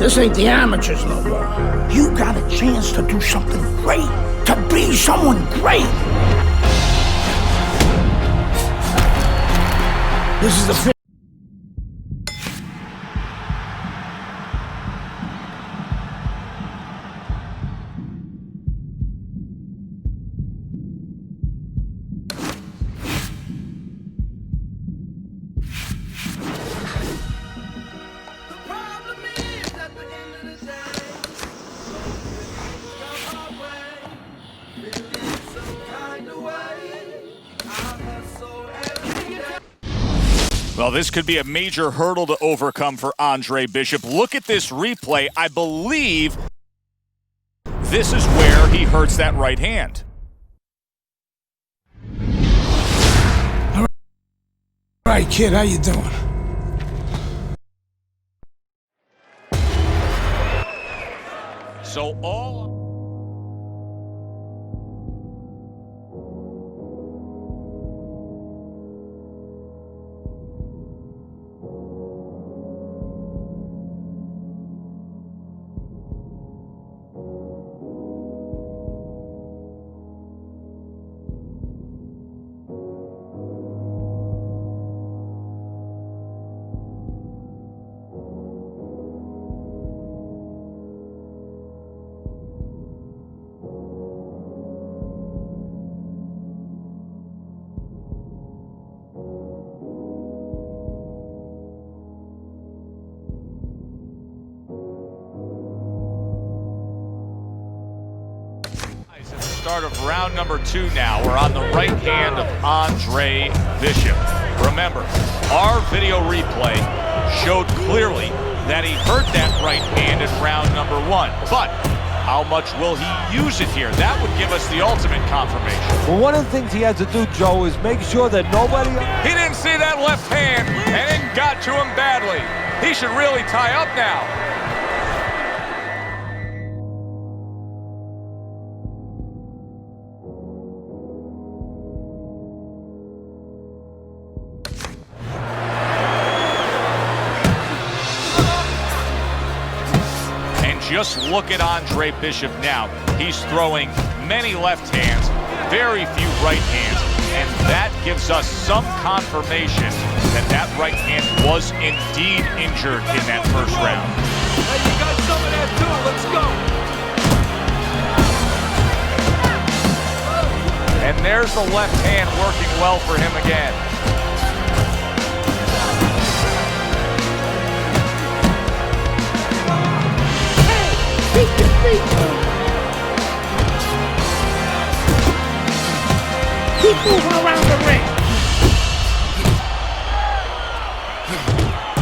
This ain't the amateurs no more. You got a chance to do something great, to be someone great. This is the Well, this could be a major hurdle to overcome for Andre Bishop. Look at this replay. I believe this is where he hurts that right hand. All right, kid, how you doing? So all... Start of round number 2 now. We're on the right hand of Andre Bishop. Remember, our video replay showed clearly that he hurt that right hand in round number 1. But how much will he use it here? That would give us the ultimate confirmation. Well, one of the things he has to do, Joe, is make sure that nobody... He didn't see that left hand, and it got to him badly. He should really tie up now. Just look at Andre Bishop now. He's throwing many left hands, very few right hands, and that gives us some confirmation that that right hand was indeed injured in that first round. Hey, you got some of that too. Let's go. And there's the left hand working well for him again. Keep moving around the ring.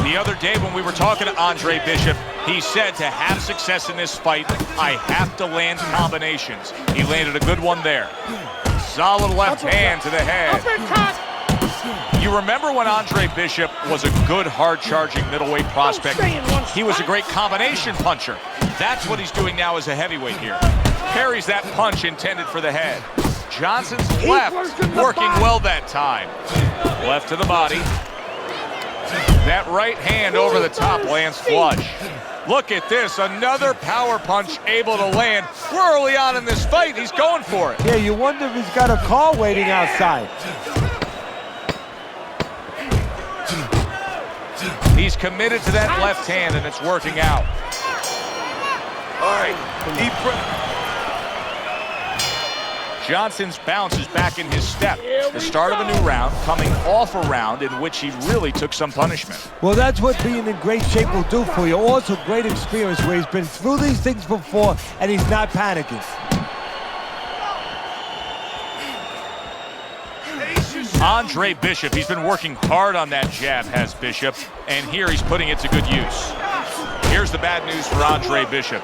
The other day when we were talking to Andre Bishop, he said to have success in this fight, I have to land combinations. He landed a good one there. Solid left hand to the head. You remember when Andre Bishop was a good, hard-charging middleweight prospect? He was a great combination puncher. That's what he's doing now as a heavyweight here. Carries that punch intended for the head. Johnson's left working well that time. Left to the body. That right hand over the top lands flush. Look at this, another power punch able to land. We're early on in this fight, he's going for it. Yeah, you wonder if he's got a car waiting outside. He's committed to that left hand, and it's working out. All right, deep breath. Johnson's bounce is back in his step. The start of a new round, coming off a round in which he really took some punishment. Well, that's what being in great shape will do for you. Also, great experience where he's been through these things before, and he's not panicking. Andre Bishop, he's been working hard on that jab, has Bishop, and here he's putting it to good use. Here's the bad news for Andre Bishop.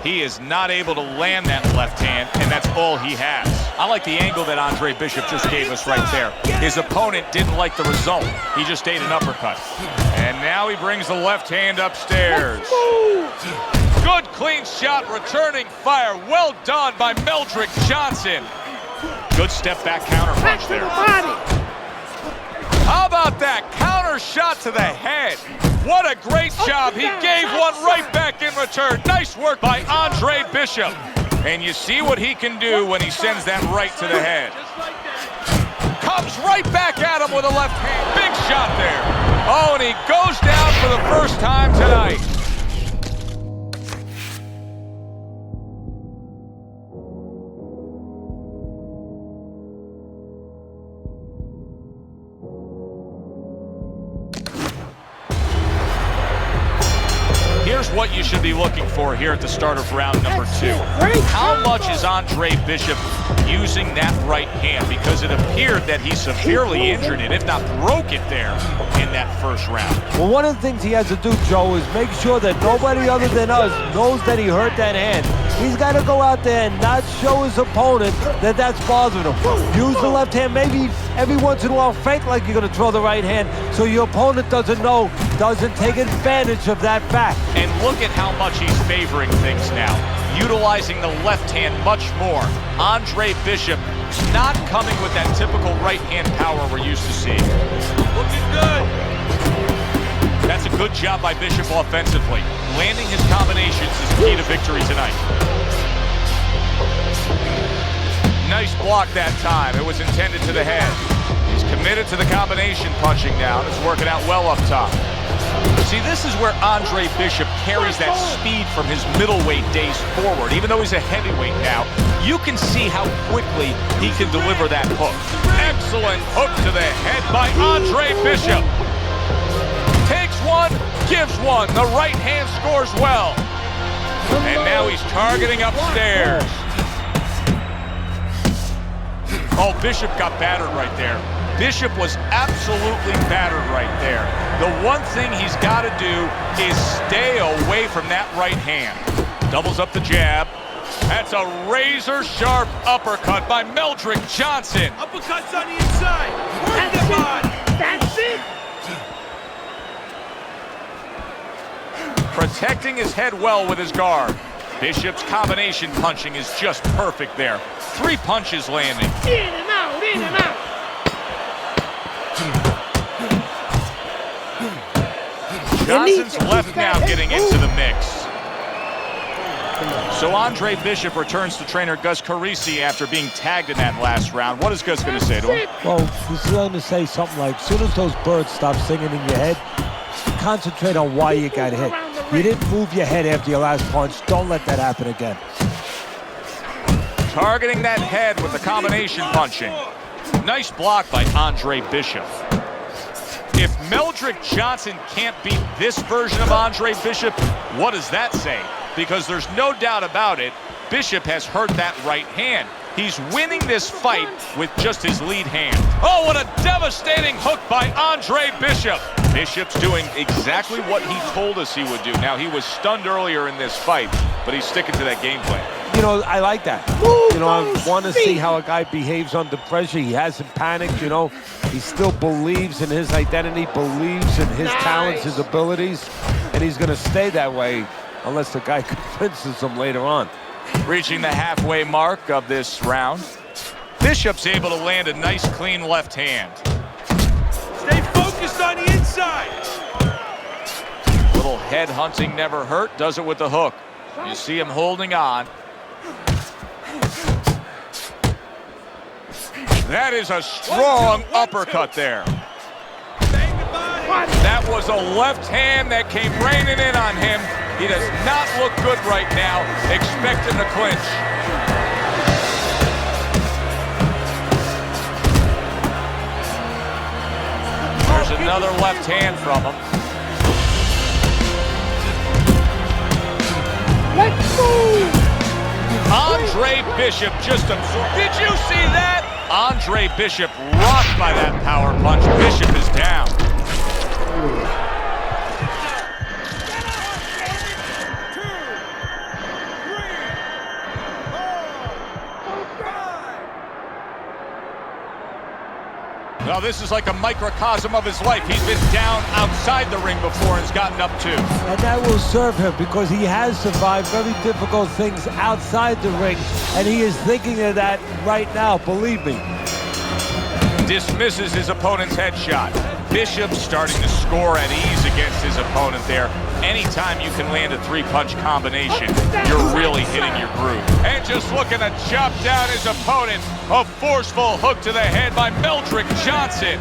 He is not able to land that left hand, and that's all he has. I like the angle that Andre Bishop just gave us right there. His opponent didn't like the result. He just ate an uppercut. And now he brings the left hand upstairs. Good clean shot, returning fire. Well done by Meldrick Johnson. Good step back counter punch there. How about that counter shot to the head? What a great job. He gave one right back in return. Nice work by Andre Bishop. And you see what he can do when he sends that right to the head. Comes right back at him with a left hand. Big shot there. Oh, and he goes down for the first time tonight. Here's what you should be looking for here at the start of round number 2. How much is Andre Bishop using that right hand? Because it appeared that he severely injured it, if not broke it there in that first round. Well, one of the things he has to do, Joe, is make sure that nobody other than us knows that he hurt that hand. He's got to go out there and not show his opponent that that's bothering him. Use the left hand, maybe every once in a while fake like you're going to throw the right hand so your opponent doesn't know, doesn't take advantage of that fact. And look at how much he's favoring things now, utilizing the left hand much more. Andre Bishop not coming with that typical right hand power we're used to seeing. Looking good. That's a good job by Bishop offensively. Landing his combinations is key to victory tonight. Nice block that time. It was intended to the head. He's committed to the combination punching now. It's working out well up top. See, this is where Andre Bishop carries that speed from his middleweight days forward. Even though he's a heavyweight now, you can see how quickly he can deliver that hook. Excellent hook to the head by Andre Bishop. Takes one, gives one. The right hand scores well. And now he's targeting upstairs. Oh, Bishop got battered right there. Bishop was absolutely battered right there. The one thing he's got to do is stay away from that right hand. Doubles up the jab. That's a razor-sharp uppercut by Meldrick Johnson. Uppercuts on the inside. Work the body. That's it. Protecting his head well with his guard. Bishop's combination punching is just perfect there. 3 punches landing. In and out, in and out. Johnson's left now getting into the mix. So Andre Bishop returns to trainer Gus Carisi after being tagged in that last round. What is Gus going to say to him? Well, he's going to say something like, as soon as those birds stop singing in your head, concentrate on why you got hit. You didn't move your head after your last punch. Don't let that happen again. Targeting that head with the combination punching. Nice block by Andre Bishop. If Meldrick Johnson can't beat this version of Andre Bishop, what does that say? Because there's no doubt about it, Bishop has hurt that right hand. He's winning this fight with just his lead hand. Oh, what a devastating hook by Andre Bishop. Bishop's doing exactly what he told us he would do. Now, he was stunned earlier in this fight, but he's sticking to that game plan. You know, I like that. You know, I want to see how a guy behaves under pressure. He hasn't panicked, you know. He still believes in his identity, believes in his talents, his abilities, and he's going to stay that way unless the guy convinces him later on. Reaching the halfway mark of this round, Bishop's able to land a nice, clean left hand. Stay focused on the inside. Little head hunting never hurt, does it with the hook. You see him holding on. That is a strong uppercut there. That was a left hand that came raining in on him. He does not look good right now. Expect him to clinch. There's another left hand from him. Let's move. Andre Bishop just absorbed. Did you see that? Andre Bishop rocked by that power punch. Bishop is down. Well, this is like a microcosm of his life. He's been down outside the ring before and has gotten up too. And that will serve him because he has survived very difficult things outside the ring, and he is thinking of that right now, believe me. Dismisses his opponent's headshot. Bishop starting to score at ease against his opponent there. Anytime you can land a three-punch combination, you're really hitting your groove. And just looking to chop down his opponent. A forceful hook to the head by Meldrick Johnson.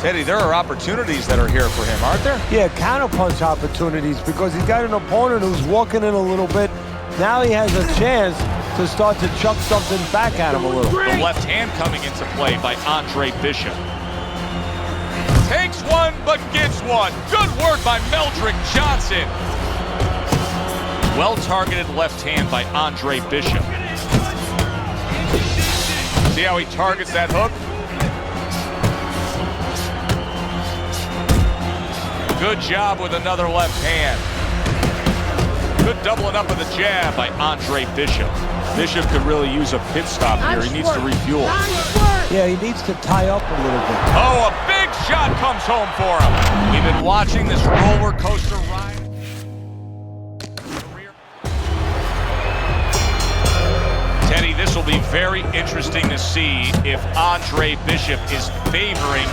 Teddy, there are opportunities that are here for him, aren't there? Yeah, counterpunch opportunities, because he's got an opponent who's walking in a little bit. Now he has a chance to start to chuck something back at him a little. The left hand coming into play by Andre Bishop. Takes one, but gives one. Good work by Meldrick Johnson. Well-targeted left hand by Andre Bishop. See how he targets that hook? Good job with another left hand. Good doubling up with a jab by Andre Bishop. Bishop could really use a pit stop here. He needs to refuel. Yeah, he needs to tie up a little bit. Oh, a big shot comes home for him. We've been watching this roller coaster ride. Teddy, this will be very interesting to see if Andre Bishop is favoring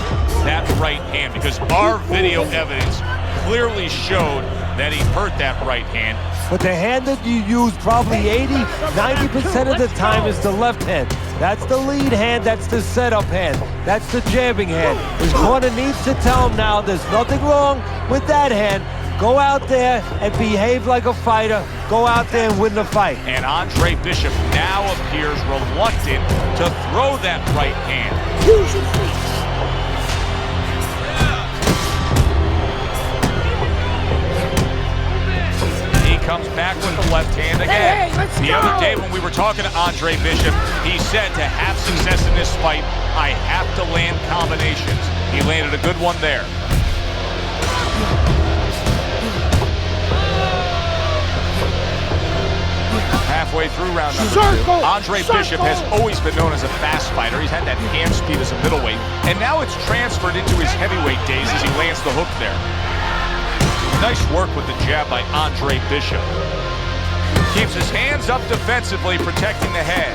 that right hand, because our video evidence clearly showed that he hurt that right hand. But the hand that you use probably 80–90% of the time is the left hand. That's the lead hand, that's the setup hand, that's the jabbing hand. His corner needs to tell him now there's nothing wrong with that hand. Go out there and behave like a fighter. Go out there and win the fight. And Andre Bishop now appears reluctant to throw that right hand. Use your feet. Comes back with the left hand again. Hey, the other day when we were talking to Andre Bishop, he said to have success in this fight, I have to land combinations. He landed a good one there. Halfway through round number 2, Andre Bishop has always been known as a fast fighter. He's had that hand speed as a middleweight, and now it's transferred into his heavyweight days as he lands the hook there. Nice work with the jab by Andre Bishop. Keeps his hands up defensively, protecting the head.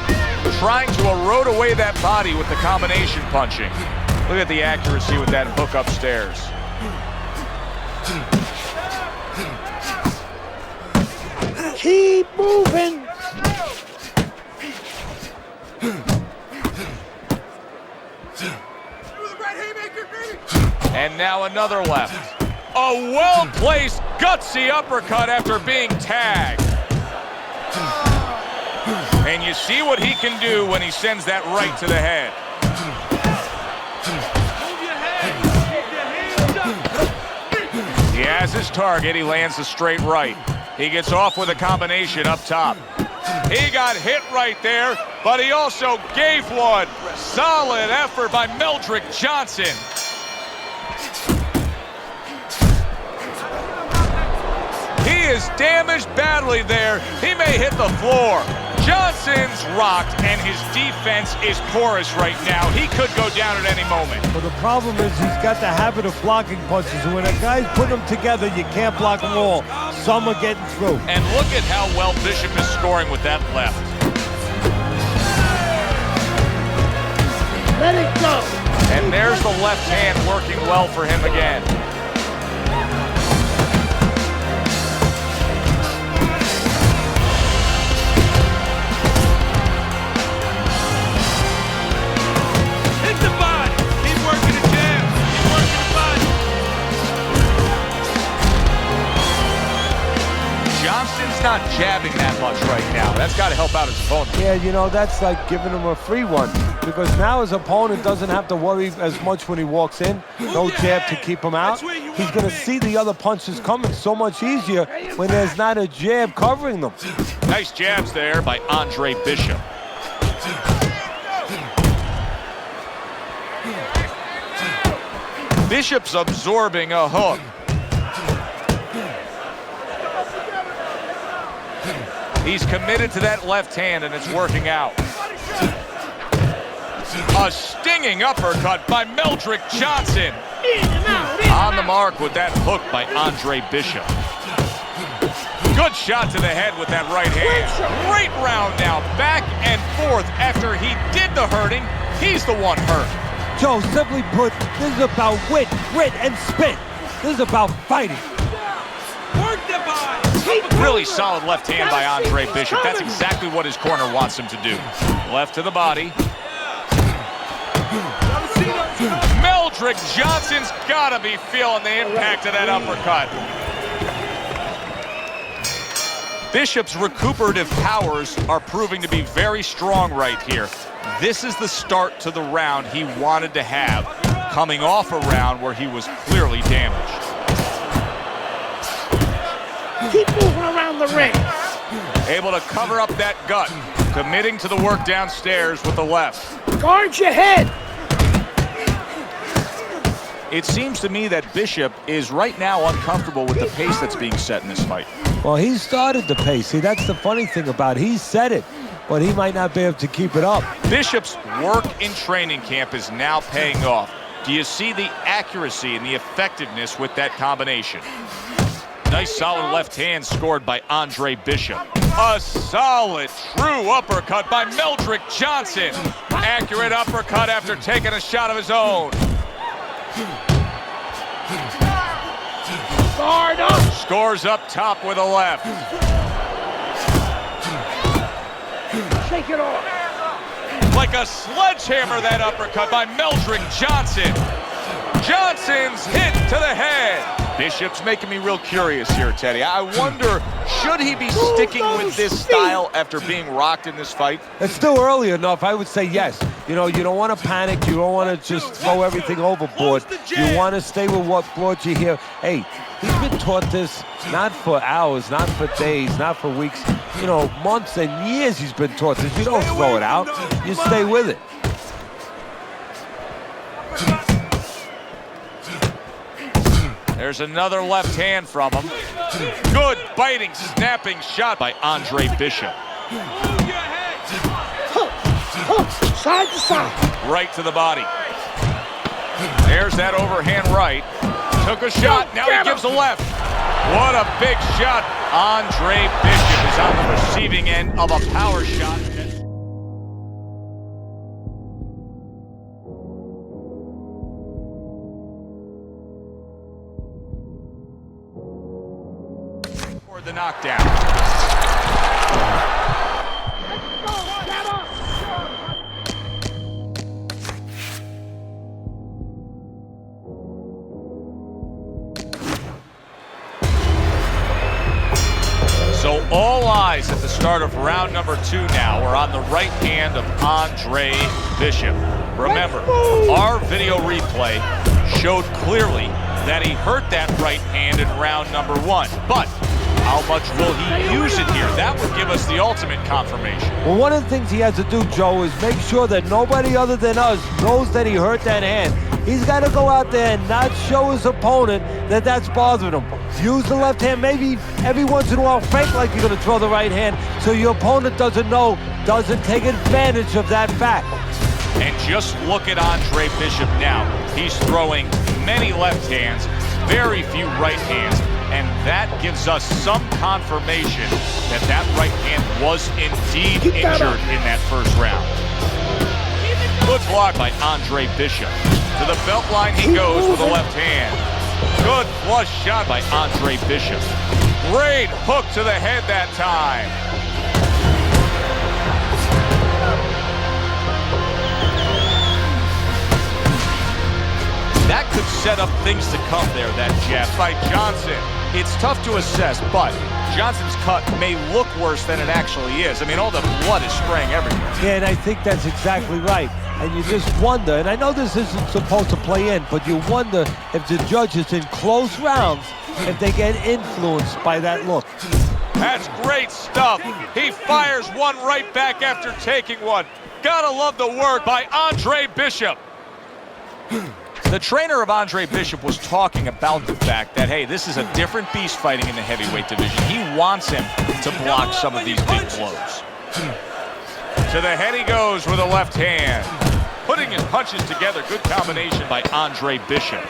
Trying to erode away that body with the combination punching. Look at the accuracy with that hook upstairs. Keep moving. And now another left. A well-placed, gutsy uppercut after being tagged. And you see what he can do when he sends that right to the head. He has his target. He lands the straight right. He gets off with a combination up top. He got hit right there, but he also gave one. Solid effort by Meldrick Johnson. He is damaged badly there. He may hit the floor. Johnson's rocked, and his defense is porous right now. He could go down at any moment. But the problem is he's got the habit of blocking punches, and when a guy's putting them together, you can't block them all. Some are getting through. And look at how well Bishop is scoring with that left. Let it go. And there's the left hand working well for him again. Johnson's not jabbing that much right now. That's got to help out his opponent. Yeah, you know, that's like giving him a free one, because now his opponent doesn't have to worry as much when he walks in. No jab to keep him out. He's going to see the other punches coming so much easier when there's not a jab covering them. Nice jabs there by Andre Bishop. Bishop's absorbing a hook. He's committed to that left hand, and it's working out. A stinging uppercut by Meldrick Johnson. On the mark with that hook by Andre Bishop. Good shot to the head with that right hand. Great round now, back and forth. After he did the hurting, he's the one hurt. Joe, simply put, this is about wit, grit, and spit. This is about fighting. Work the body. Really solid left hand by Andre Bishop. That's exactly what his corner wants him to do. Left to the body. Meldrick Johnson's got to be feeling the impact of that uppercut. Bishop's recuperative powers are proving to be very strong right here. This is the start to the round he wanted to have, coming off a round where he was clearly damaged. Keep moving around the ring. Able to cover up that gut, committing to the work downstairs with the left. Guard your head. It seems to me that Bishop is right now uncomfortable with the pace that's being set in this fight. Well, he started the pace. See, that's the funny thing about it. He said it, but he might not be able to keep it up. Bishop's work in training camp is now paying off. Do you see the accuracy and the effectiveness with that combination? Nice solid left hand scored by Andre Bishop. A solid, true uppercut by Meldrick Johnson. Accurate uppercut after taking a shot of his own. Guard up. Scores up top with a left. Shake it off. Like a sledgehammer, that uppercut by Meldrick Johnson. Johnson's hit to the head. Bishop's making me real curious here, Teddy. I wonder, should he be sticking with this style after being rocked in this fight? It's still early enough. I would say yes. You know, you don't want to panic. You don't want to just throw everything overboard. You want to stay with what brought you here. Hey, he's been taught this not for hours, not for days, not for weeks. You know, months and years he's been taught this. You don't throw it out. You stay with it. There's another left hand from him. Good biting, snapping shot by Andre Bishop. Side to side. Right to the body. There's that overhand right. Took a shot, now he gives a left. What a big shot. Andre Bishop is on the receiving end of a power shot. The knockdown. So all eyes at the start of round number 2 now are on the right hand of Andre Bishop. Remember, our video replay showed clearly that he hurt that right hand in round number 1, but how much will he use it here? That would give us the ultimate confirmation. Well, one of the things he has to do, Joe, is make sure that nobody other than us knows that he hurt that hand. He's got to go out there and not show his opponent that that's bothering him. Use the left hand, maybe every once in a while fake like you're going to throw the right hand so your opponent doesn't know, doesn't take advantage of that fact. And just look at Andre Bishop now. He's throwing many left hands, very few right hands, and that gives us some confirmation that that right hand was indeed injured in that first round. Good block by Andre Bishop. To the belt line he goes with the left hand. Good flush shot by Andre Bishop. Great hook to the head that time. That could set up things to come there, that jab by Johnson. It's tough to assess, but Johnson's cut may look worse than it actually is. I mean, all the blood is spraying everywhere. Yeah, and I think that's exactly right. And you just wonder, and I know this isn't supposed to play in, but you wonder if the judges in close rounds, if they get influenced by that look. That's great stuff. He fires one right back after taking one. Gotta love the work by Andre Bishop. The trainer of Andre Bishop was talking about the fact that, hey, this is a different beast fighting in the heavyweight division. He wants him to block some of these big blows. To the head he goes with a left hand. Putting his punches together, good combination by Andre Bishop.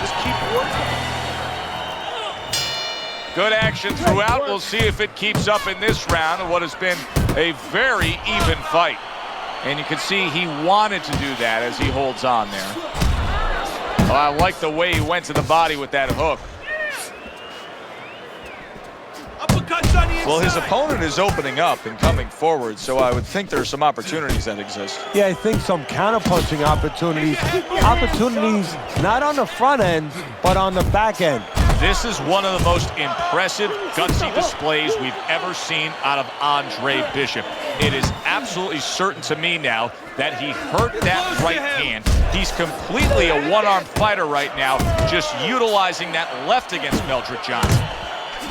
Just keep working. Good action throughout. We'll see if it keeps up in this round of what has been a very even fight. And you can see he wanted to do that as he holds on there. Oh, I like the way he went to the body with that hook. Uppercuts on the inside. Well, his opponent is opening up and coming forward, so I would think there's some opportunities that exist. Yeah, I think some counter-punching opportunities. Opportunities not on the front end, but on the back end. This is one of the most impressive, gutsy displays we've ever seen out of Andre Bishop. It is absolutely certain to me now that he hurt that right hand. He's completely a one-armed fighter right now, just utilizing that left against Meldrick Johnson.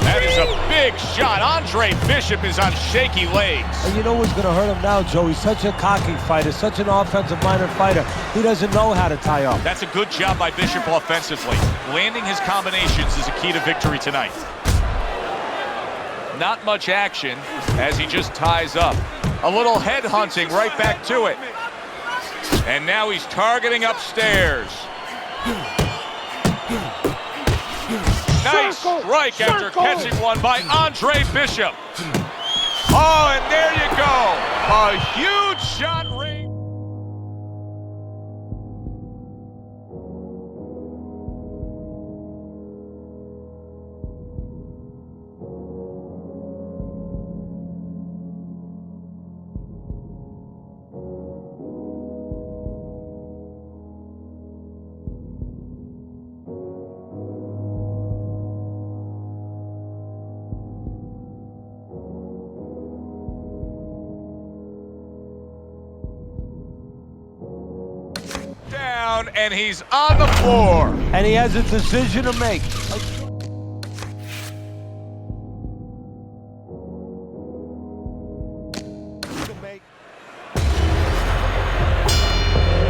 That is a big shot. Andre Bishop is on shaky legs. And you know what's going to hurt him now, Joe? He's such a cocky fighter, such an offensive-minded fighter. He doesn't know how to tie up. That's a good job by Bishop offensively. Landing his combinations is a key to victory tonight. Not much action as he just ties up. A little head hunting right back to it. And now he's targeting upstairs. Nice strike after catching one by Andre Bishop. Oh, and there you go. A huge shot. And he's on the floor. And he has a decision to make.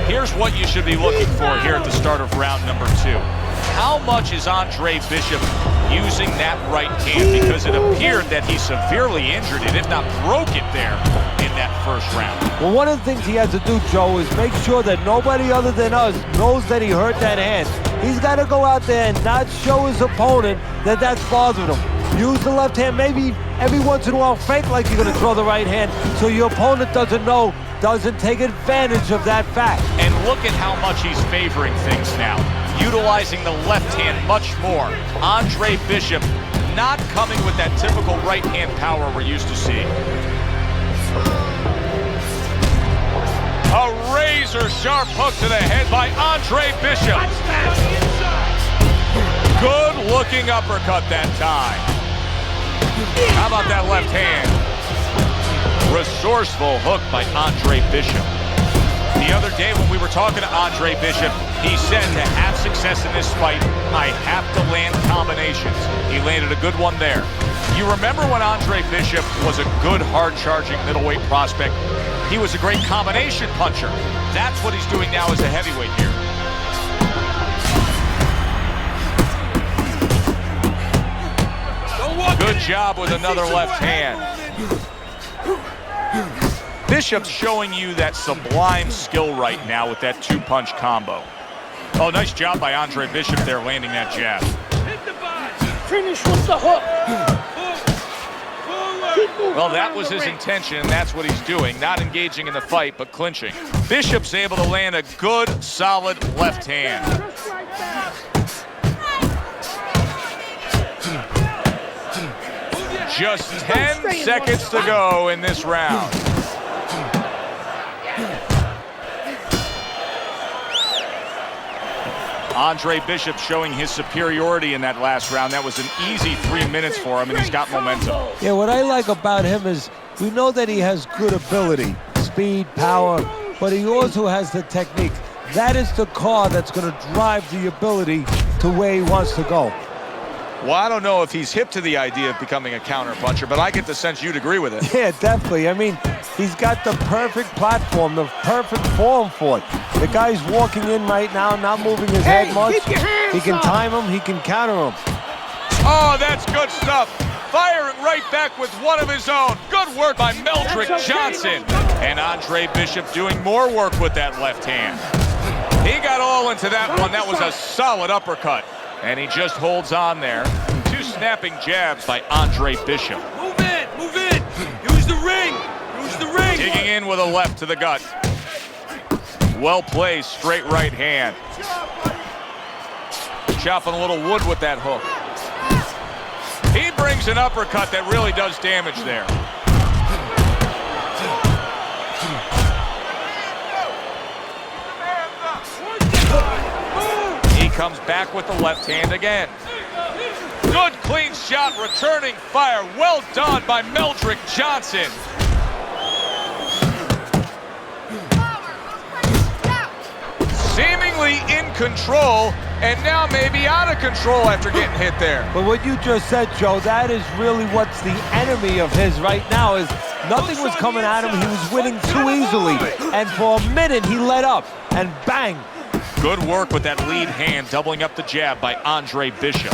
Here's what you should be looking for here at the start of round number 2. How much is Andre Bishop using that right hand? Because it appeared that he severely injured it, if not broke it there in that first round. Well, one of the things he has to do, Joe, is make sure that nobody other than us knows that he hurt that hand. He's got to go out there and not show his opponent that that's bothering him. Use the left hand, maybe every once in a while fake like you're going to throw the right hand so your opponent doesn't know, doesn't take advantage of that fact. And look at how much he's favoring things now, utilizing the left hand much more. Andre Bishop not coming with that typical right hand power we're used to seeing. A razor-sharp hook to the head by Andre Bishop. Good-looking uppercut that time. How about that left hand? Resourceful hook by Andre Bishop. The other day when we were talking to Andre Bishop, he said to have success in this fight, I have to land combinations. He landed a good one there. You remember when Andre Bishop was a good, hard-charging middleweight prospect? He was a great combination puncher. That's what he's doing now as a heavyweight here. Good job with another left hand. Bishop's showing you that sublime skill right now with that two-punch combo. Oh, nice job by Andre Bishop there landing that jab. Finish with the hook. Well, that was his intention, and that's what he's doing. Not engaging in the fight, but clinching. Bishop's able to land a good, solid left hand. Just 10 seconds to go in this round. Andre Bishop showing his superiority in that last round. That was an easy 3 minutes for him, and he's got momentum. Yeah, what I like about him is we know that he has good ability, speed, power, but he also has the technique. That is the car that's going to drive the ability to where he wants to go. Well, I don't know if he's hip to the idea of becoming a counter-puncher, but I get the sense you'd agree with it. Yeah, definitely. I mean, he's got the perfect platform, the perfect form for it. The guy's walking in right now, not moving his head much. He can time him, he can counter him. Oh, that's good stuff. Firing right back with one of his own. Good work by Meldrick Johnson. And Andre Bishop doing more work with that left hand. He got all into that one. That was a solid uppercut. And he just holds on there. snapping jabs by Andre Bishop. Move in, move in. Use the ring, use the ring. Digging in with a left to the gut. Well placed, straight right hand. Chopping a little wood with that hook. He brings an uppercut that really does damage there. He comes back with the left hand again. Good clean shot, returning fire. Well done by Meldrick Johnson. Seemingly in control, and now maybe out of control after getting hit there. But what you just said, Joe, that is really what's the enemy of his right now is nothing was coming at him. He was winning too easily. And for a minute, he let up, and bang. Good work with that lead hand, doubling up the jab by Andre Bishop.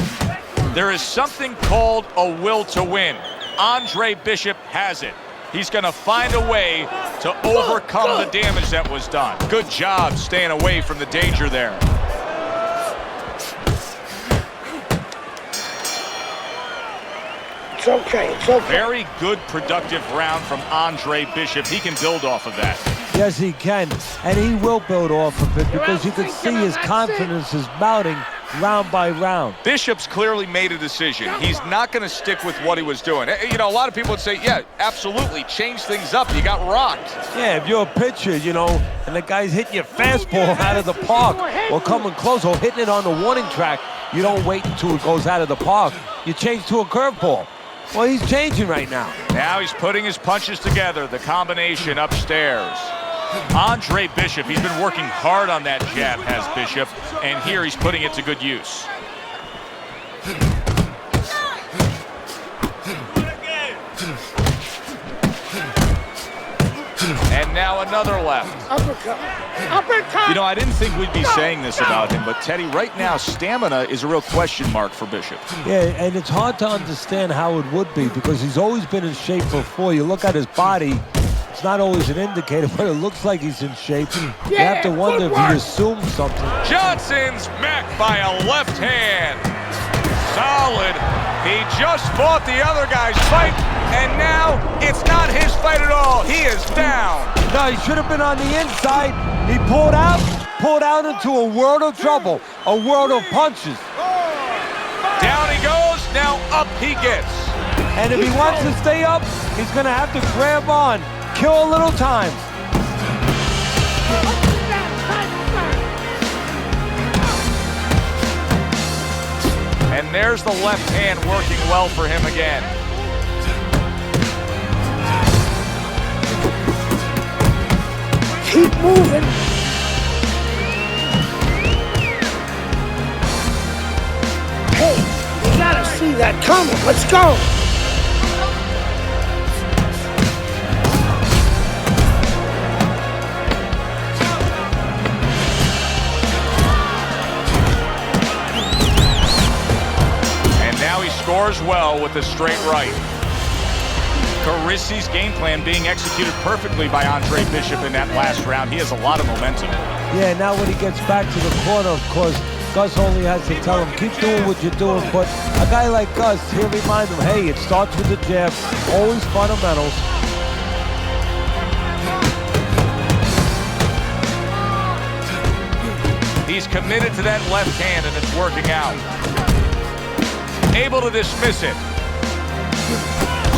There is something called a will to win. Andre Bishop has it. He's going to find a way to overcome the damage that was done. Good job staying away from the danger there. It's okay, it's okay. Very good, productive round from Andre Bishop. He can build off of that. Yes, he can, and he will build off of it because you can see his confidence is mounting round by round. Bishop's clearly made a decision. He's not going to stick with what he was doing. You know, a lot of people would say, yeah, absolutely, change things up. You got rocked. Yeah, if you're a pitcher, you know, and the guy's hitting your fastball out of the park or coming close or hitting it on the warning track, you don't wait until it goes out of the park. You change to a curveball. Well, he's changing right now. Now he's putting his punches together, the combination upstairs. Andre Bishop, he's been working hard on that jab, has Bishop, and here he's putting it to good use. And now another left. Uppercut. Uppercut. You know, I didn't think we'd be saying this about him, but Teddy, right now, stamina is a real question mark for Bishop. Yeah, and it's hard to understand how it would be because he's always been in shape before. You look at his body, it's not always an indicator, but it looks like he's in shape. You have to wonder if he assumed something. Johnson's met by a left hand. Solid. He just fought the other guy's fight, and now it's not his fight at all. He is down. No, he should have been on the inside. He pulled out into a world of trouble, a world of punches. Down he goes, now up he gets. And if he wants to stay up, he's gonna have to grab on, kill a little time. And there's the left hand working well for him again. Keep moving. Hey, you gotta see that coming. Let's go. And now he scores well with the straight right. Carissi's game plan being executed perfectly by Andre Bishop in that last round. He has a lot of momentum. Yeah, now when he gets back to the corner, of course, Gus only has to tell him, keep doing what you're doing. But a guy like Gus, he'll remind him, hey, it starts with the jab, always fundamentals. He's committed to that left hand, and it's working out. Able to dismiss it.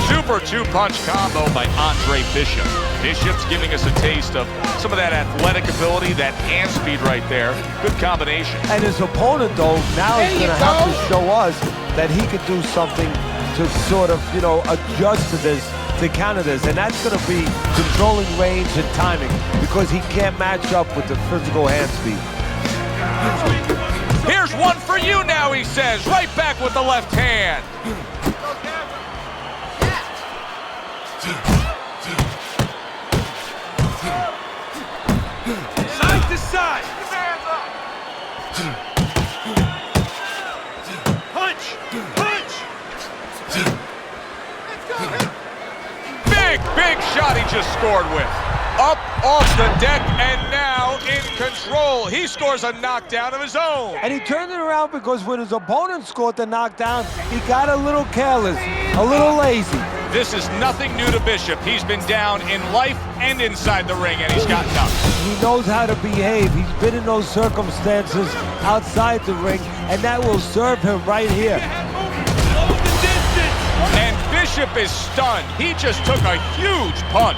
Super two-punch combo by Andre Bishop. Bishop's giving us a taste of some of that athletic ability, that hand speed right there. Good combination. And his opponent, though, now is going to have to show us that he could do something to sort of, you know, adjust to this, to counter this. And that's going to be controlling range and timing because he can't match up with the physical hand speed. Here's one for you now, he says. Right back with the left hand. Side to side. Punch, punch. Big shot he just scored with. Up off the deck and now in control. He scores a knockdown of his own. And he turned it around because when his opponent scored the knockdown, he got a little careless, a little lazy. This is nothing new to Bishop. He's been down in life and inside the ring, and he's gotten up. He knows how to behave. He's been in those circumstances outside the ring, and that will serve him right here. And Bishop is stunned. He just took a huge punch.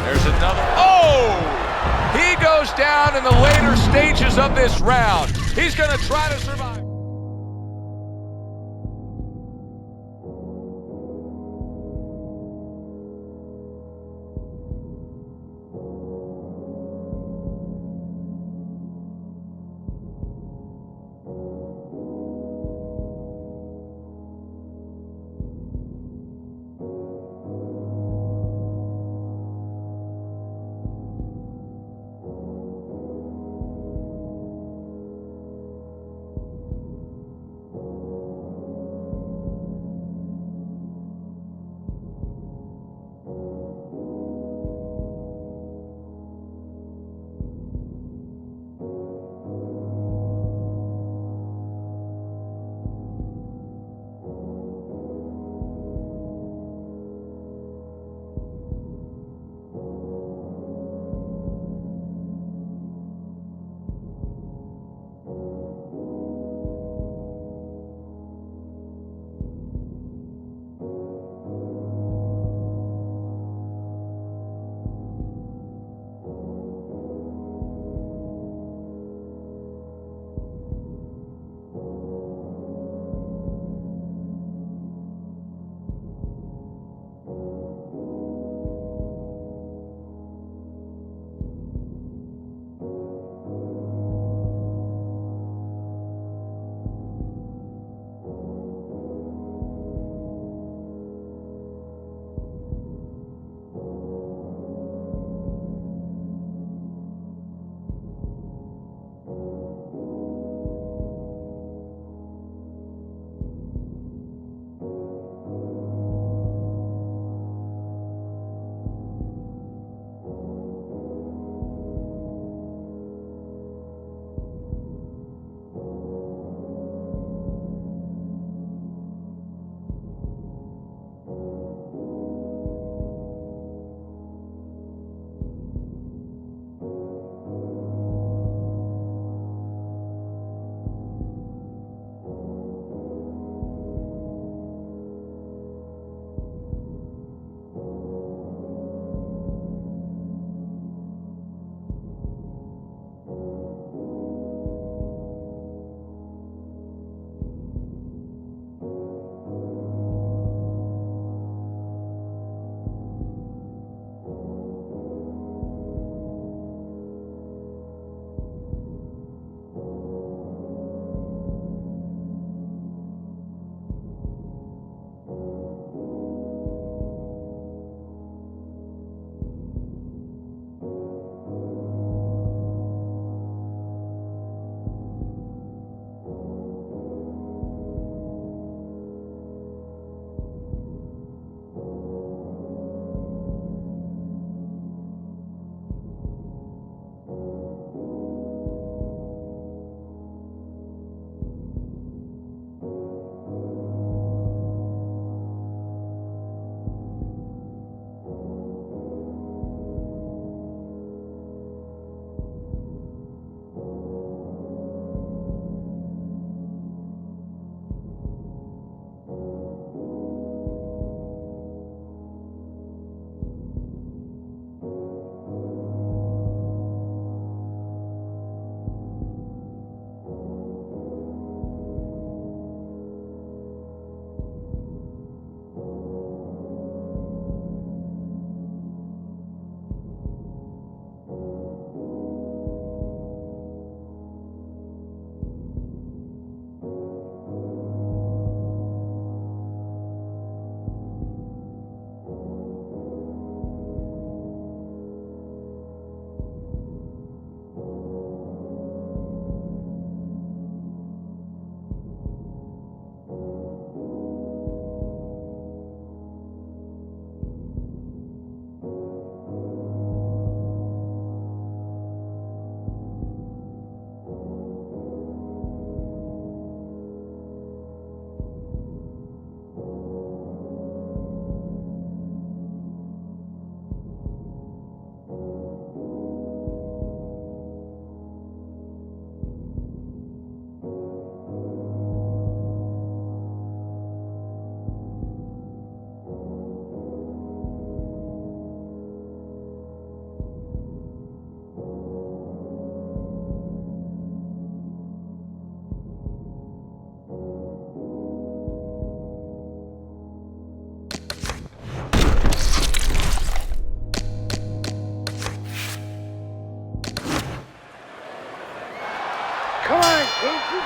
There's another. Oh! He goes down in the later stages of this round. He's going to try to survive.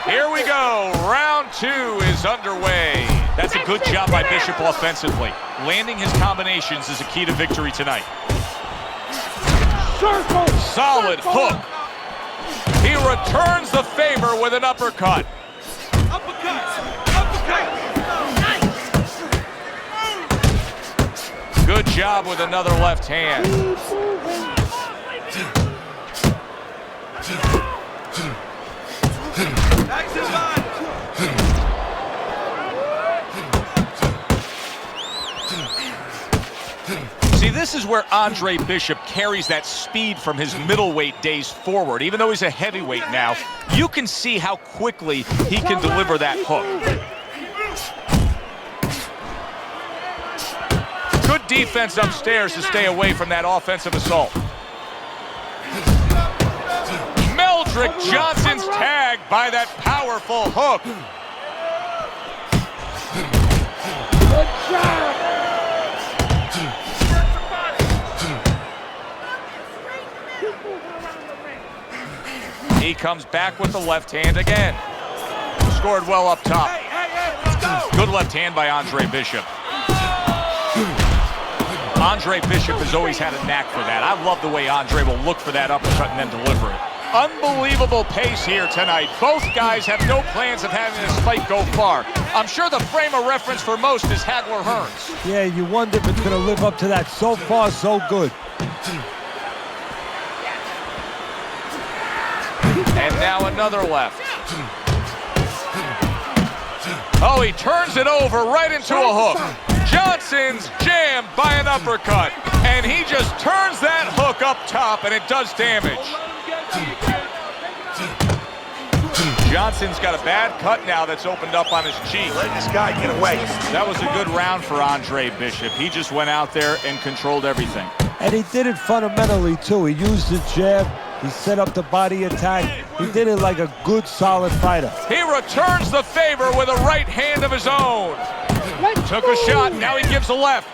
Here we go. Round 2 is underway. That's a good job by Bishop offensively. Landing his combinations is a key to victory tonight. Solid hook. He returns the favor with an uppercut. Good job with another left hand. See, this is where Andre Bishop carries that speed from his middleweight days forward. Even though he's a heavyweight now, you can see how quickly he can deliver that hook. Good defense upstairs to stay away from that offensive assault. Meldrick Johnson's tagged by that powerful hook. Good job. He comes back with the left hand again. Scored well up top. Good left hand by Andre Bishop. Andre Bishop has always had a knack for that. I love the way Andre will look for that uppercut and then deliver it. Unbelievable pace here tonight. Both guys have no plans of having this fight go far. I'm sure the frame of reference for most is Hagler Hearns. Yeah, you wonder if it's going to live up to that. So far, so good. And now another left. Oh, he turns it over right into a hook. Johnson's jammed by an uppercut. And he just turns that hook up top, and it does damage. Johnson's got a bad cut now that's opened up on his cheek. Let this guy get away. That was a good round for Andre Bishop. He just went out there and controlled everything. And he did it fundamentally, too. He used the jab. He set up the body attack. He did it like a good, solid fighter. He returns the favor with a right hand of his own. Took a shot, now he gives a left.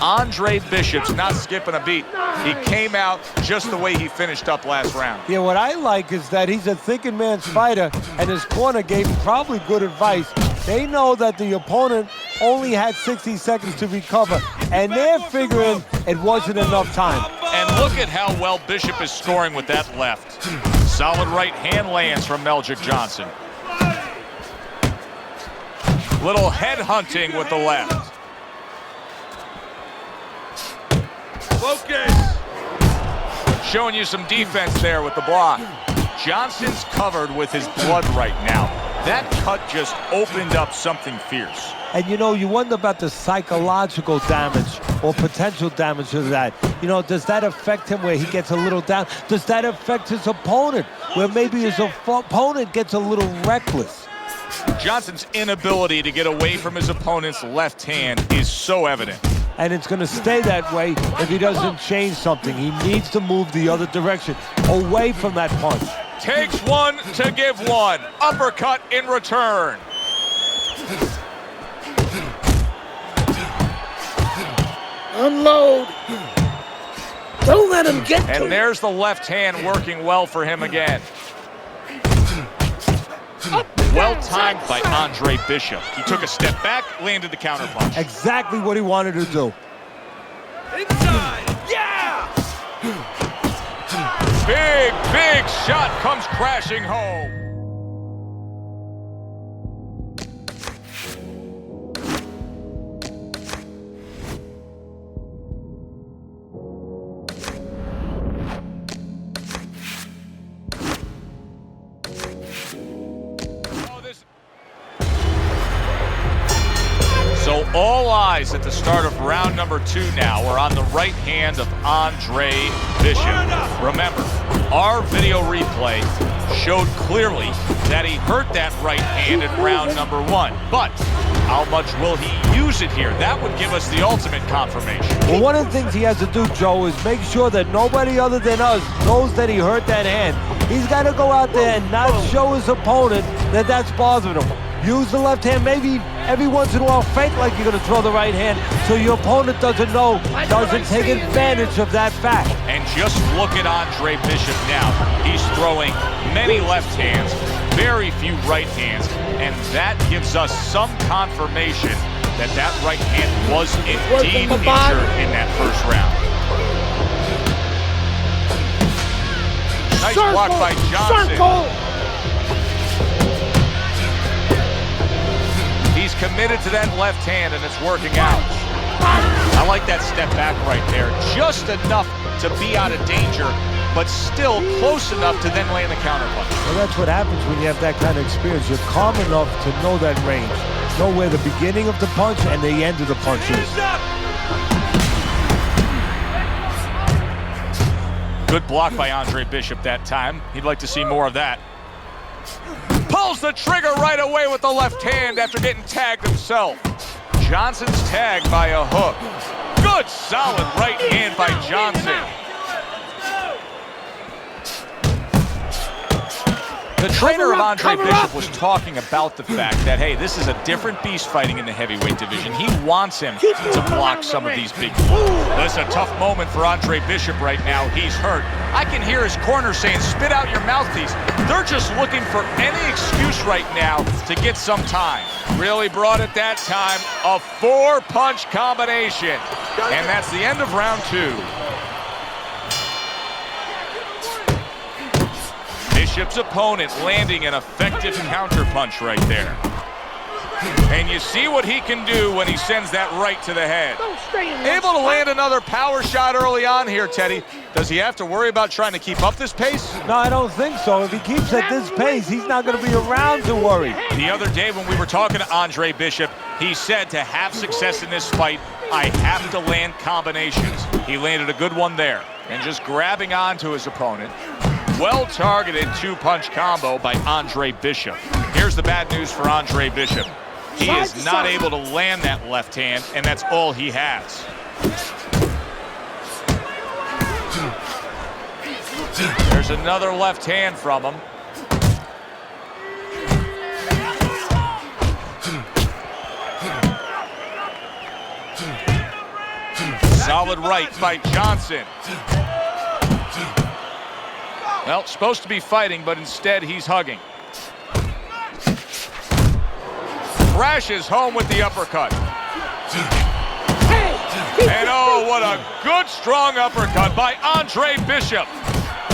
Andre Bishop's not skipping a beat. He came out just the way he finished up last round. Yeah, what I like is that he's a thinking man's fighter, and his corner gave him probably good advice. They know that the opponent only had 60 seconds to recover, and they're figuring it wasn't enough time. And look at how well Bishop is scoring with that left. Solid right hand lands from Meldrick Johnson. Little head hunting with the left. Focus. Showing you some defense there with the block. Johnson's covered with his blood right now. That cut just opened up something fierce. And, you know, you wonder about the psychological damage or potential damage of that. You know, does that affect him where he gets a little down? Does that affect his opponent where maybe his opponent gets a little reckless? Johnson's inability to get away from his opponent's left hand is so evident. And it's going to stay that way if he doesn't change something. He needs to move the other direction, away from that punch. Takes one to give one. Uppercut in return. Unload. Don't let him get to And you. there's the left hand working well for him again. Well timed by Andre Bishop. He took a step back, landed the counterpunch. Exactly what he wanted to do. Inside. Yeah. Big shot comes crashing home. So all eyes at the start of round number 2 now are on the right hand of Andre Bishop. Remember, our video replay showed clearly that he hurt that right hand in round number 1. But how much will he use it here? That would give us the ultimate confirmation. Well, one of the things he has to do, Joe, is make sure that nobody other than us knows that he hurt that hand. He's got to go out there and not show his opponent that that's bothering him. Use the left hand, maybe every once in a while fake like you're going to throw the right hand so your opponent doesn't know, doesn't take advantage of that fact. And just look at Andre Bishop now. He's throwing many left hands, very few right hands, and that gives us some confirmation that that right hand was indeed injured in that first round. Nice block by Johnson. He's committed to that left hand, and it's working out. I like that step back right there. Just enough to be out of danger, but still close enough to then land the counterpunch. Well, that's what happens when you have that kind of experience. You're calm enough to know that range. Know where the beginning of the punch and the end of the punch is. Good block by Andre Bishop that time. He'd like to see more of that. Pulls the trigger right away with the left hand after getting tagged himself. Johnson's tagged by a hook. Good solid right hand by Johnson. The trainer of Andre Bishop was talking about the fact that, hey, this is a different beast fighting in the heavyweight division. He wants him to block some of these big moves. That's a tough moment for Andre Bishop right now. He's hurt. I can hear his corner saying, spit out your mouthpiece. They're just looking for any excuse right now to get some time. Really brought it that time. A 4-punch combination. And that's the end of round 2. Bishop's opponent landing an effective counterpunch right there. And you see what he can do when he sends that right to the head. Able to land another power shot early on here, Teddy. Does he have to worry about trying to keep up this pace? No, I don't think so. If he keeps at this pace, he's not going to be around to worry. The other day when we were talking to Andre Bishop, he said to have success in this fight, I have to land combinations. He landed a good one there. And just grabbing onto his opponent. Well-targeted 2-punch combo by Andre Bishop. Here's the bad news for Andre Bishop. He is not able to land that left hand, and that's all he has. There's another left hand from him. Solid right by Johnson. Well, supposed to be fighting, but instead he's hugging. Crashes home with the uppercut. And oh, what a good, strong uppercut by Andre Bishop.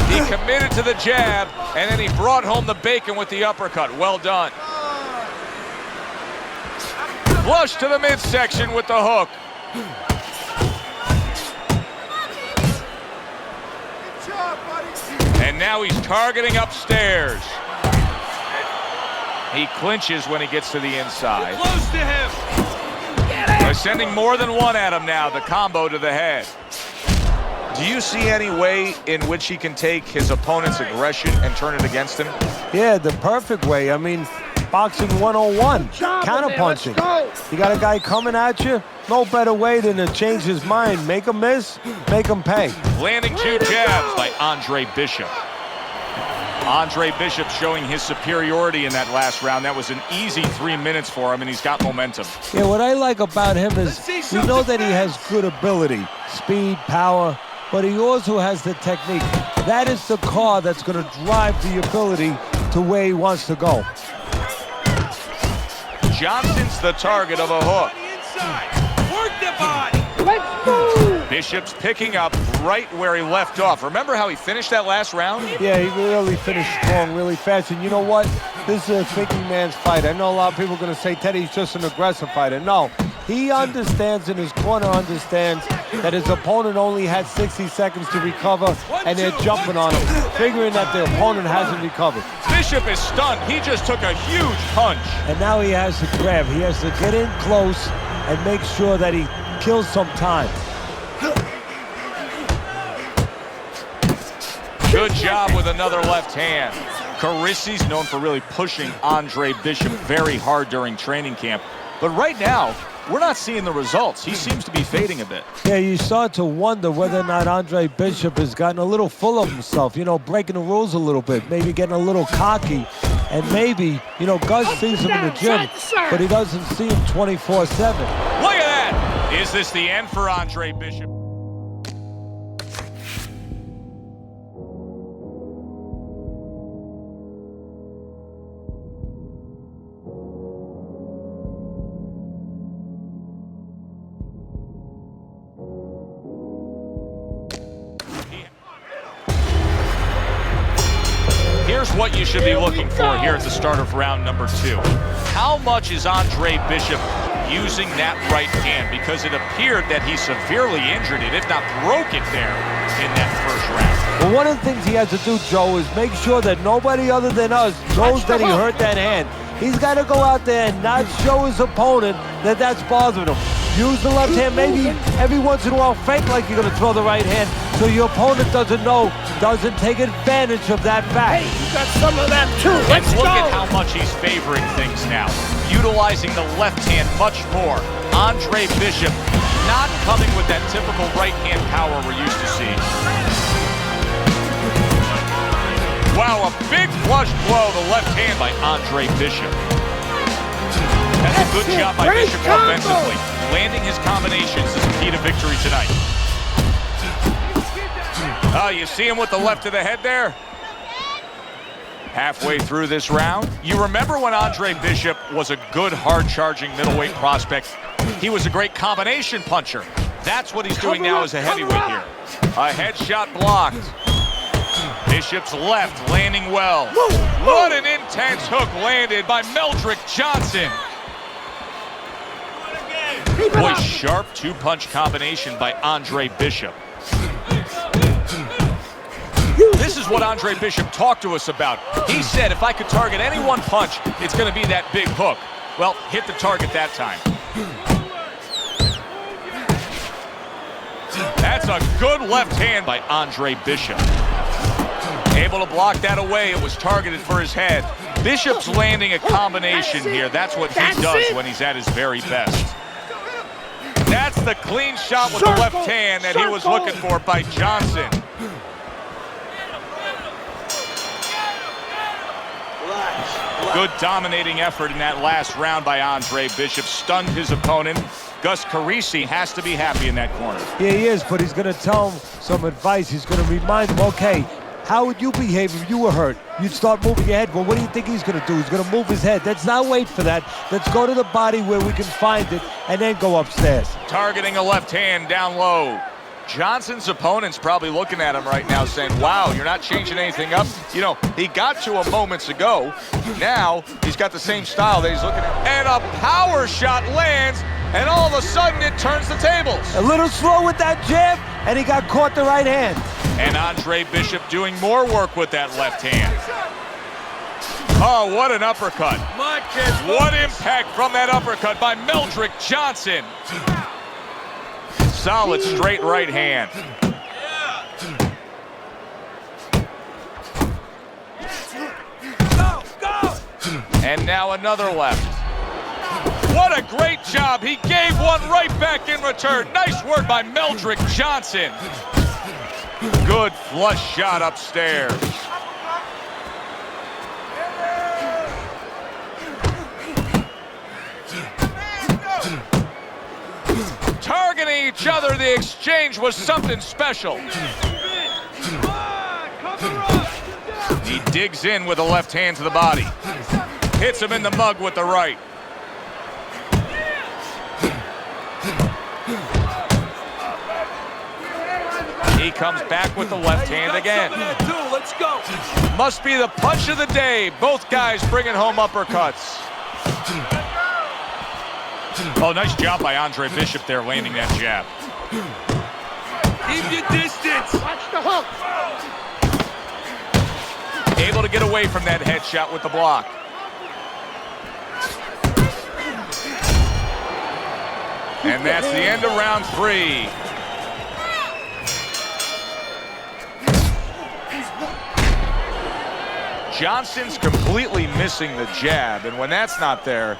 He committed to the jab, and then he brought home the bacon with the uppercut. Well done. Flush to the midsection with the hook. And now he's targeting upstairs. He clinches when he gets to the inside. Close to him. They're sending more than one at him now, the combo to the head. Do you see any way in which he can take his opponent's aggression and turn it against him? Yeah, the perfect way. I mean, boxing 101, counterpunching. You got a guy coming at you, no better way than to change his mind. Make him miss, make him pay. Landing 2 jabs by Andre Bishop. Andre Bishop showing his superiority in that last round. That was an easy 3 minutes for him, and he's got momentum. Yeah, what I like about him is we know that he has good ability, speed, power, but he also has the technique. That is the car that's going to drive the ability to where he wants to go. Johnson's the target of a hook. Work the body. Bishop's picking up right where he left off. Remember how he finished that last round? Yeah, he really finished strong, really fast. And you know what? This is a thinking man's fight. I know a lot of people are going to say Teddy's just an aggressive fighter. No, he understands, and his corner understands that his opponent only had 60 seconds to recover, and they're jumping on him, figuring that their opponent hasn't recovered. Bishop is stunned. He just took a huge punch. And now he has to grab. He has to get in close and make sure that he kills some time. Good job with another left hand. Carissi's known for really pushing Andre Bishop very hard during training camp. But right now, we're not seeing the results. He seems to be fading a bit. Yeah, you start to wonder whether or not Andre Bishop has gotten a little full of himself, you know, breaking the rules a little bit, maybe getting a little cocky. And maybe, you know, Gus sees him in the gym, but he doesn't see him 24/7. Look at that! Is this the end for Andre Bishop? Here's what you should be looking for here at the start of round number 2. How much is Andre Bishop using that right hand? Because it appeared that he severely injured it, if not broke it there in that first round. Well, one of the things he has to do, Joe, is make sure that nobody other than us knows that he hurt that hand. He's got to go out there and not show his opponent that that's bothering him. Use the left hand, maybe every once in a while fake like you're going to throw the right hand so your opponent doesn't know, doesn't take advantage of that fact. Hey, you got some of that too. Let's Look go. at how much he's favoring things now, utilizing the left hand much more. Andre Bishop not coming with that typical right hand power we're used to seeing. Wow, a big flush blow, the left hand by Andre Bishop. That's a good job by Great Bishop combo. offensively. Landing his combinations is the key to victory tonight. Oh, you see him with the left to the head there? Halfway through this round, you remember when Andre Bishop was a good, hard-charging middleweight prospect? He was a great combination puncher. That's what he's doing now as a heavyweight here. A headshot blocked. Bishop's left landing well. What an intense hook landed by Meldrick Johnson. Boy, sharp two-punch combination by Andre Bishop. This is what Andre Bishop talked to us about. He said, if I could target any one punch, it's going to be that big hook. Well, hit the target that time. That's a good left hand by Andre Bishop. Able to block that away. It was targeted for his head. Bishop's landing a combination here. That's what he does when he's at his very best. That's the clean shot with the left hand that he was looking for by Johnson. Good dominating effort in that last round by Andre Bishop. Stunned his opponent. Gus Carisi has to be happy in that corner. Yeah, he is, but he's going to tell him some advice. He's going to remind him, okay, how would you behave if you were hurt? You'd start moving your head. Well, what do you think he's going to do? He's going to move his head. Let's not wait for that. Let's go to the body where we can find it and then go upstairs. Targeting a left hand down low. Johnson's opponent's probably looking at him right now saying, wow, you're not changing anything up. You know, he got to him moments ago. Now he's got the same style that he's looking at. And a power shot lands, and all of a sudden it turns the tables. A little slow with that jab, and he got caught the right hand. And Andre Bishop doing more work with that left hand. Oh, what an uppercut. What impact from that uppercut by Meldrick Johnson. Solid straight right hand. And now another left. What a great job. He gave one right back in return. Nice work by Meldrick Johnson. Good flush shot upstairs. Targeting each other, the exchange was something special. He digs in with the left hand to the body. Hits him in the mug with the right. He comes back with the left hand again. Let's go. Must be the punch of the day. Both guys bringing home uppercuts. Oh, nice job by Andre Bishop there, landing that jab. Keep your distance. Watch the hook. Able to get away from that headshot with the block. And that's the end of round 3. Johnson's completely missing the jab, and when that's not there,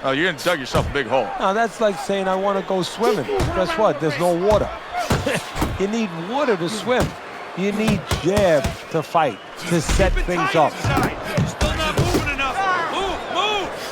oh, you're gonna dug yourself a big hole. Now, that's like saying I want to go swimming. Guess what? There's no water. You need water to swim. You need jab to fight, to set things up. Still not moving enough.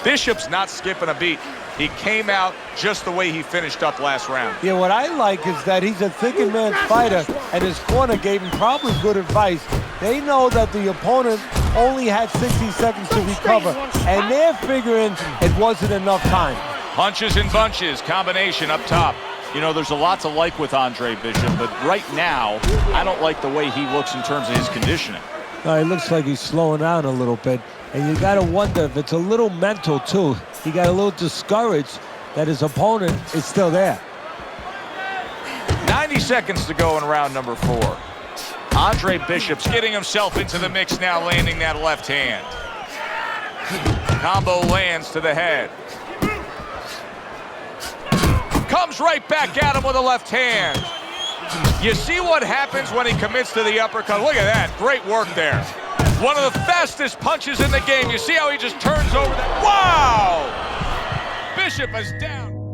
Bishop's not skipping a beat. He came out just the way he finished up last round. Yeah, what I like is that he's a thinking man's fighter, and his corner gave him probably good advice. They know that the opponent only had 60 seconds to recover, and they're figuring it wasn't enough time. Punches and bunches, combination up top. You know, there's a lot to like with Andre Bishop, but right now, I don't like the way he looks in terms of his conditioning. He looks like he's slowing down a little bit, and you got to wonder if it's a little mental, too. He got a little discouraged that his opponent is still there. 90 seconds to go in round number 4. Andre Bishop's getting himself into the mix now, landing that left hand. Combo lands to the head. Comes right back at him with a left hand. You see what happens when he commits to the uppercut. Look at that. Great work there. One of the fastest punches in the game. You see how he just turns over that. Wow! Bishop is down.